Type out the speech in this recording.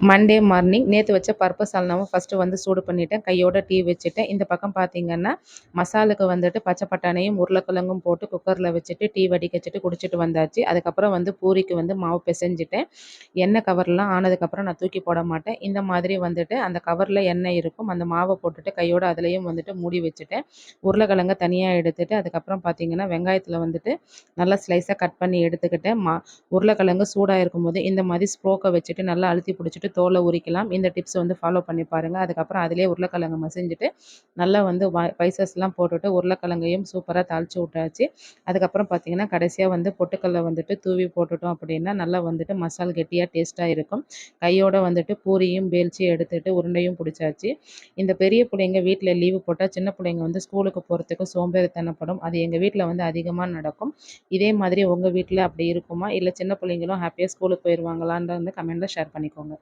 Monday morning நேற்று வச்ச பருப்பு சால்னாவும் ஃபஸ்ட்டு வந்து சூடு பண்ணிவிட்டேன். கையோட டீ வச்சுட்டேன். இந்த பக்கம் பார்த்தீங்கன்னா மசாலுக்கு வந்துட்டு பச்சை பட்டாணியும் உருளைக்கிழங்கும் போட்டு குக்கரில் வச்சுட்டு டீ வடிக்க வச்சுட்டு குடிச்சிட்டு வந்தாச்சு. அதுக்கப்புறம் வந்து பூரிக்கு வந்து மாவு பிசைஞ்சிட்டேன். எண்ணெய் கவர்லாம் ஆனதுக்கப்புறம் நான் தூக்கி போட மாட்டேன். இந்த மாதிரி வந்துட்டு அந்த கவரில் எண்ணெய் இருக்கும். அந்த மாவை போட்டுட்டு கையோட அதுலேயும் வந்துட்டு மூடி வச்சுட்டேன். உருளைக்கிழங்க தனியாக எடுத்துட்டு அதுக்கப்புறம் பார்த்தீங்கன்னா வெங்காயத்தில் வந்துட்டு நல்லா ஸ்லைஸாக கட் பண்ணி எடுத்துக்கிட்டேன். உருளைக்கிழங்கு சூடாக இருக்கும்போது இந்த மாதிரி ஸ்ப்ரோக்கை வச்சுட்டு நல்லா அழுத்தி பிடிச்சிட்டு தோலை உரிக்கலாம். இந்த டிப்ஸ் வந்து ஃபாலோ பண்ணி பாருங்கள். அதுக்கப்புறம் அதிலே உருளைக்கிழங்கு மசிஞ்சிட்டு நல்லா வந்து ஸ்பைசஸ்லாம் போட்டுட்டு உருளைக்கிழங்கையும் சூப்பராக தாளித்து விட்டாச்சு. அதுக்கப்புறம் பார்த்திங்கன்னா கடைசியாக வந்து பொட்டுக்கல்லை வந்துட்டு தூவி போட்டுட்டோம் அப்படின்னா நல்லா வந்துட்டு மசால் கெட்டியாக டேஸ்ட்டாக இருக்கும். கையோடு வந்துட்டு பூரியும் பேல்ச்சி எடுத்துகிட்டு உருண்டையும் பிடிச்சாச்சு. இந்த பெரிய பிள்ளைங்க வீட்டில் லீவு போட்டால் சின்ன பிள்ளைங்க வந்து ஸ்கூலுக்கு போகிறதுக்கு சோம்பேறித்தனப்படும். அது எங்கள் வீட்டில் வந்து அதிகமாக நடக்கும். இதே மாதிரி உங்கள் வீட்டில் அப்படி இருக்குமா? இல்லை சின்ன பிள்ளைங்களும் ஹாப்பியாக ஸ்கூலுக்கு போயிடுவாங்களான்னு வந்து கமெண்ட்டில் ஷேர் பண்ணிக்கோங்க.